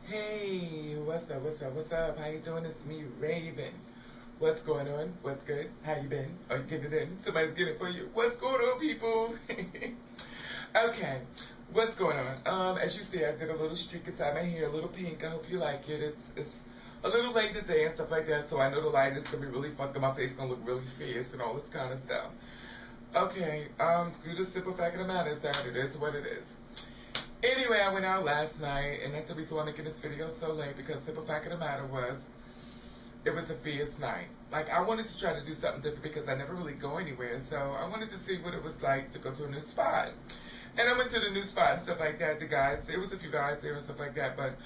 Hey, what's up, what's up, what's up? How you doing? It's me, Raven. What's going on? What's good? How you been? Are you getting it in? Somebody's getting it for you. What's going on, people? Okay, what's going on? As you see, I did a little streak inside my hair, a little pink. I hope you like it. It's a little late today and stuff like that, so I know the light is gonna be really fucked up. My face gonna look really fierce and all this kind of stuff. Okay, do the simple fact of the matter is that it is what it is. Anyway, I went out last night, and that's the reason why I'm making this video so late, because simple fact of the matter was, it was a fierce night. Like, I wanted to try to do something different because I never really go anywhere, so I wanted to see what it was like to go to a new spot. And I went to the new spot and stuff like that. The guys, there was a few guys there and stuff like that, but,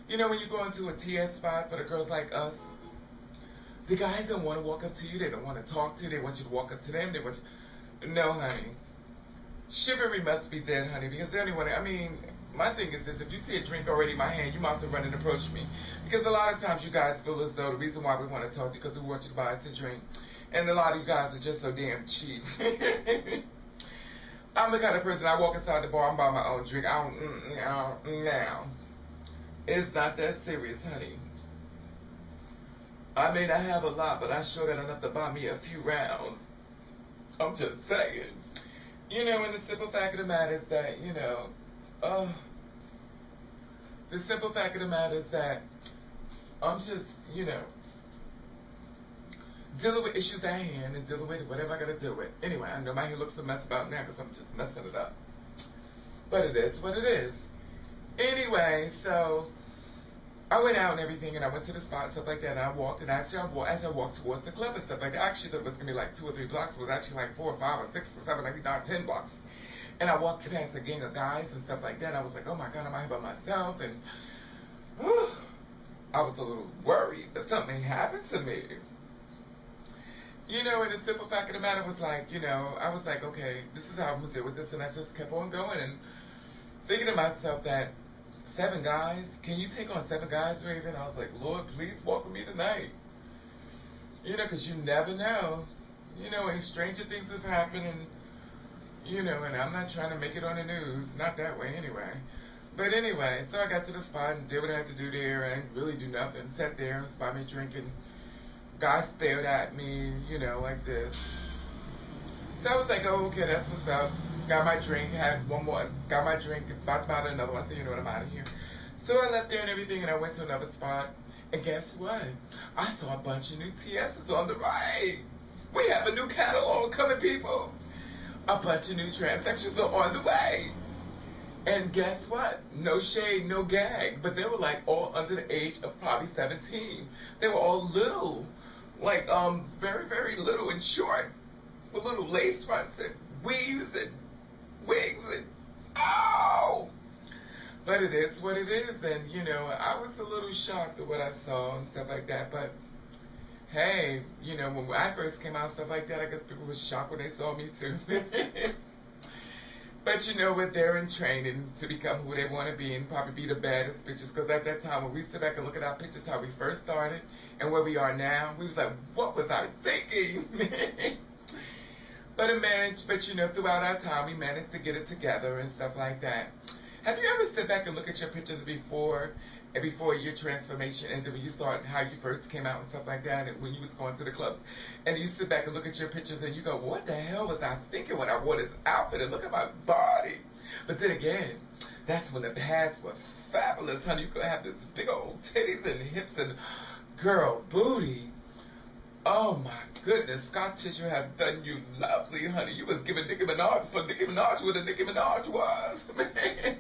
you know, when you go into a TS spot for the girls like us, the guys don't want to walk up to you, they don't want to talk to you, they want you to walk up to them, they want you... No, honey. Chivalry must be dead, honey, because anyone, I mean, my thing is this, if you see a drink already in my hand, you might as well run and approach me. Because a lot of times you guys feel as though the reason why we want to talk to you because we want you to buy us a drink. And a lot of you guys are just so damn cheap. I'm the kind of person, I walk inside the bar, I'm buying my own drink. I don't, now. It's not that serious, honey. I may not have a lot, but I sure got enough to buy me a few rounds. I'm just saying. You know, and the simple fact of the matter is that, you know, the simple fact of the matter is that I'm just, you know, dealing with issues at hand and dealing with whatever I gotta deal with. Anyway, I know my hair looks a mess about now because I'm just messing it up. But it is what it is. Anyway, so I went out and everything, and I went to the spot and stuff like that, and I walked, and as I walked towards the club and stuff like that, I actually thought it was going to be like 2 or 3 blocks. It was actually like 4 or 5 or 6 or 7, maybe not 10 blocks. And I walked past a gang of guys and stuff like that. I was like, oh my God, I'm out here by myself, and whew, I was a little worried that something happened to me. You know, and the simple fact of the matter was like, you know, I was like, okay, this is how I'm going to deal with this, and I just kept on going and thinking to myself that 7 guys? Can you take on 7 guys, Raven? I was like, Lord, please walk with me tonight. You know, because you never know. You know, and stranger things have happened, and, you know, and I'm not trying to make it on the news. Not that way, anyway. But anyway, so I got to the spot and did what I had to do there. I didn't really do nothing. Sat there and spot me drinking. Guys stared at me, you know, like this. So I was like, oh, okay, that's what's up. Got my drink, had one more, got my drink, it's about to buy another one. I said, you know what, I'm out of here. So I left there and everything, and I went to another spot. And guess what? I saw a bunch of new TSs on the right. We have a new catalog coming, people. A bunch of new transactions are on the way. And guess what? No shade, no gag. But they were like all under the age of probably 17. They were all little. Like, very, very little and short. With little lace fronts and weaves and wigs and oh, but it is what it is. And you know, I was a little shocked at what I saw and stuff like that, but hey, you know, when I first came out and stuff like that, I guess people were shocked when they saw me too. But you know what, they're in training to become who they want to be and probably be the baddest bitches, because at that time when we sit back and look at our pictures, how we first started and where we are now, we was like, what was I thinking? But you know, throughout our time, we managed to get it together and stuff like that. Have you ever sit back and look at your pictures before your transformation and when you start, how you first came out and stuff like that, and when you was going to the clubs, and you sit back and look at your pictures and you go, what the hell was I thinking when I wore this outfit and look at my body? But then again, that's when the pads were fabulous, honey. You could have this big old titties and hips and girl booty. Oh my goodness, Scott Tissue has done you lovely, honey. You was giving Nicki Minaj for Nicki Minaj what a Nicki Minaj was, man.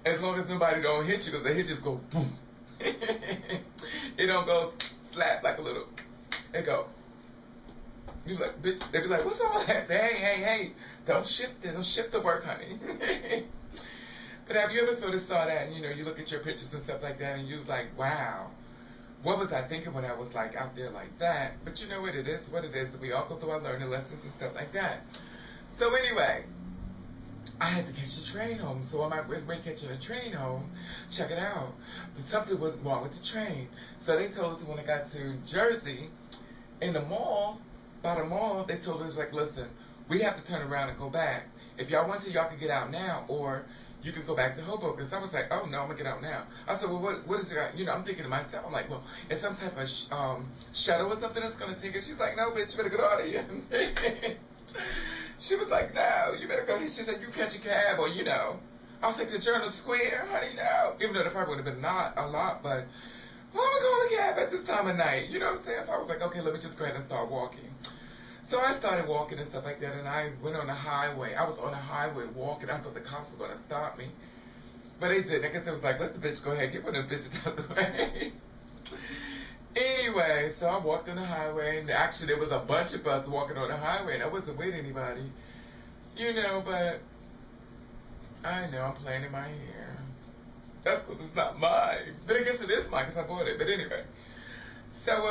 As long as nobody don't hit you, because the hit just go boom. It don't go slap like a little. It go. You like, bitch. They be like, what's all that? Say, hey, don't shift it. Don't shift the work, honey. But have you ever thought of saw that, and you know, you look at your pictures and stuff like that, and you was like, wow. What was I thinking when I was like out there like that? But you know what, it is what it is. We all go through our learning lessons and stuff like that. So anyway, I had to catch the train home. So on my way catching the train home, check it out. Something was wrong with the train. So they told us when I got to Jersey, in the mall, by the mall, they told us like, listen, we have to turn around and go back. If y'all want to, y'all can get out now, or you can go back to Hoboken. So I was like, oh no, I'm gonna get out now. I said, well, what is it? You know, I'm thinking to myself, I'm like, well, it's some type of shuttle or something that's gonna take it. She's like, no, bitch, you better get out of here. She was like, no, you better go. She said, you catch a cab, or you know. I was like, the Journal Square, honey, no. Even though there probably would have been not a lot, but who am I going to cab at this time of night? You know what I'm saying? So I was like, okay, let me just go ahead and start walking. So I started walking and stuff like that, and I went on the highway. I was on the highway walking. I thought the cops were going to stop me. But they didn't. I guess it was like, let the bitch go ahead. Get one of the bitches out the way. Anyway, so I walked on the highway, and actually there was a bunch of us walking on the highway, and I wasn't with anybody. You know, but I know I'm playing in my hair. That's because it's not mine. But I guess it is mine because I bought it. But anyway. So,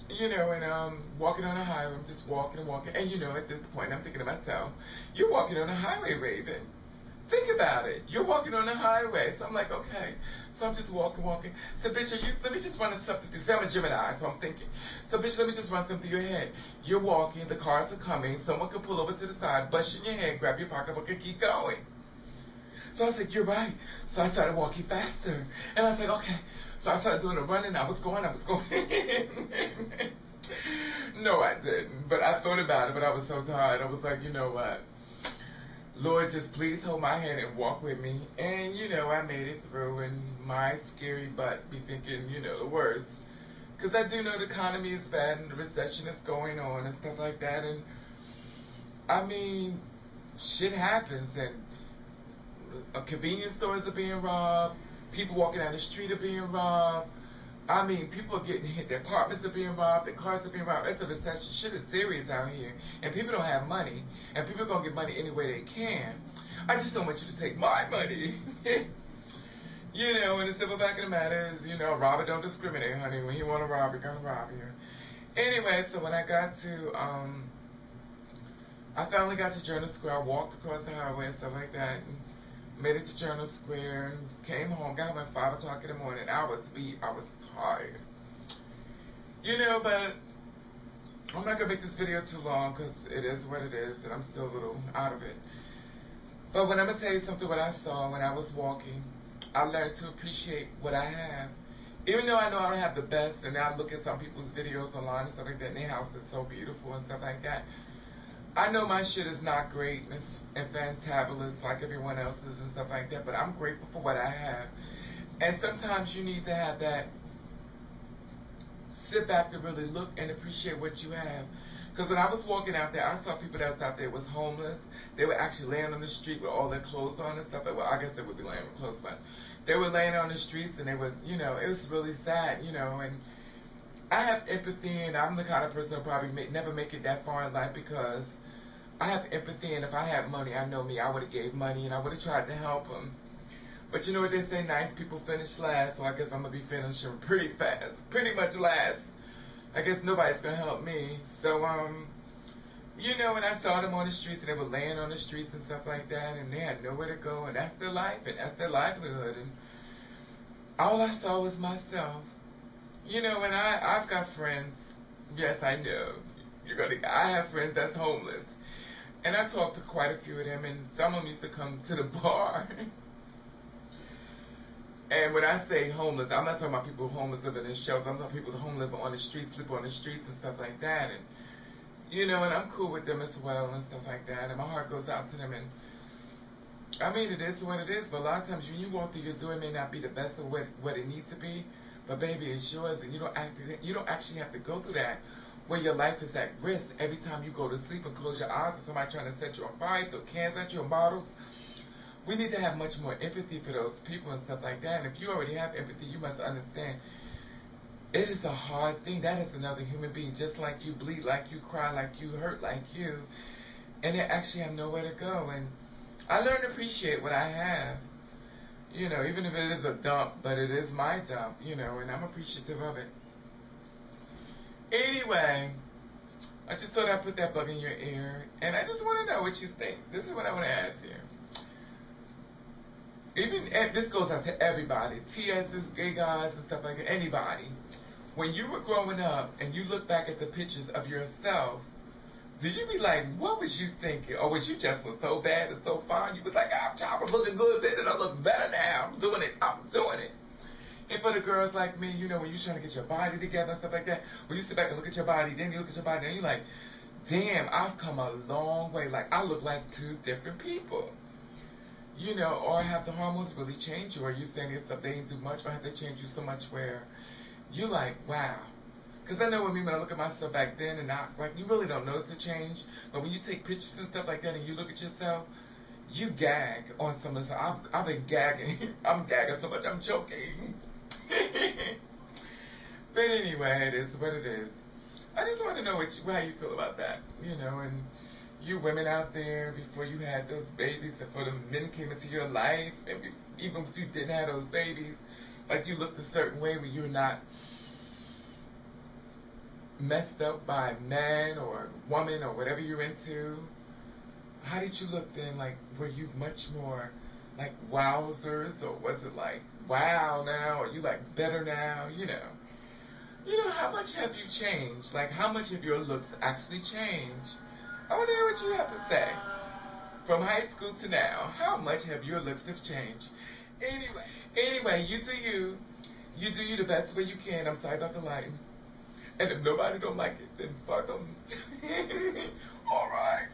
you know, and walking on the highway, I'm just walking and walking. And, you know, at this point, I'm thinking to myself, you're walking on the highway, Raven. Think about it. You're walking on the highway. So I'm like, okay. So I'm just walking. So, bitch, let me just run something through. See, I'm a Gemini, so I'm thinking. So, bitch, let me just run something through your head. You're walking. The cars are coming. Someone can pull over to the side, bust you in your head, grab your pocketbook, and keep going. So I was like, you're right. So I started walking faster. And I was like, okay. So I started doing the running. I was going. No, I didn't. But I thought about it, but I was so tired. I was like, you know what? Lord, just please hold my hand and walk with me. And, you know, I made it through. And my scary butt be thinking, you know, the worst. Because I do know the economy is bad and the recession is going on and stuff like that. And, I mean, shit happens. And convenience stores are being robbed. People walking down the street are being robbed. I mean, people are getting hit. Their apartments are being robbed. Their cars are being robbed. It's a recession. Shit is serious out here. And people don't have money. And people are going to get money any way they can. I just don't want you to take my money. You know, and the simple fact of the matter is, you know, robber don't discriminate, honey. When you want to rob, you're going to rob you. Anyway, so when I got to, I finally got to Journal Square. I walked across the highway and stuff like that. And made it to Journal Square, came home, got home at 5 o'clock in the morning. I was beat. I was tired. You know, but I'm not going to make this video too long because it is what it is, and I'm still a little out of it. But when I'm going to tell you something what I saw when I was walking, I learned to appreciate what I have. Even though I know I don't have the best, and I look at some people's videos online and stuff like that, and their house is so beautiful and stuff like that. I know my shit is not great and fantabulous like everyone else's and stuff like that, but I'm grateful for what I have. And sometimes you need to have that, sit back to really look and appreciate what you have. Because when I was walking out there, I saw people that was out there was homeless. They were actually laying on the street with all their clothes on and stuff. Well, I guess they would be laying with clothes, but they were laying on the streets and they were, you know, it was really sad, you know, and I have empathy, and I'm the kind of person who probably never make it that far in life because I have empathy, and if I had money, I know me, I would have gave money, and I would have tried to help them. But you know what they say, nice people finish last, so I guess I'm going to be finishing pretty fast, pretty much last. I guess nobody's going to help me. So, you know, when I saw them on the streets, and they were laying on the streets and stuff like that, and they had nowhere to go, and that's their life, and that's their livelihood, and all I saw was myself. You know, and I've got friends, yes, I know, I have friends that's homeless. And I talked to quite a few of them, and some of them used to come to the bar. And when I say homeless, I'm not talking about people homeless living in shelters. I'm talking about people homeless living on the streets, sleep on the streets and stuff like that. And, you know, and I'm cool with them as well and stuff like that. And my heart goes out to them. And, I mean, it is what it is. But a lot of times when you walk through your door, it may not be the best of what it needs to be. But, baby, it's yours. And you don't actually have to go through that, where your life is at risk every time you go to sleep and close your eyes and somebody trying to set you on fire, throw cans at you and bottles. We need to have much more empathy for those people and stuff like that. And if you already have empathy, you must understand it is a hard thing. That is another human being, just like you, bleed like you, cry like you, hurt like you. And they actually have nowhere to go. And I learned to appreciate what I have. You know, even if it is a dump, but it is my dump, you know, and I'm appreciative of it. Anyway, I just thought I'd put that bug in your ear, and I just want to know what you think. This is what I want to ask you. Even this goes out to everybody, TSs, gay guys, and stuff like that, anybody. When you were growing up and you look back at the pictures of yourself, Do you be like, what was you thinking? Or was you just was so bad and so fine? You was like, I was looking good then and I look better now. I'm doing it. I'm doing it. And for the girls like me, you know, when you're trying to get your body together and stuff like that, when you sit back and look at your body, then you look at your body and you're like, damn, I've come a long way. Like, I look like two different people. You know, or have the hormones really changed you? Or you saying yourself they didn't do much, or have they changed you so much where you like, wow. Because I know with me, when I look at myself back then and I, like, you really don't notice the change. But when you take pictures and stuff like that and you look at yourself, you gag on some of the stuff. I've been gagging. I'm gagging so much I'm choking. But anyway, it is what it is. I just want to know how you feel about that, you know, and you women out there, before you had those babies, before the men came into your life, and even if you didn't have those babies, like you looked a certain way where you're not messed up by man or woman or whatever you're into. How did you look then? Like, were you much more like wowzers, or was it like wow now, or you like better now? You know, how much have you changed? Like, how much have your looks actually changed? I want to hear what you have to say. From high school to now, how much have your looks have changed? Anyway, you do you. You do you the best way you can. I'm sorry about the lighting. And if nobody don't like it, then fuck them. All right.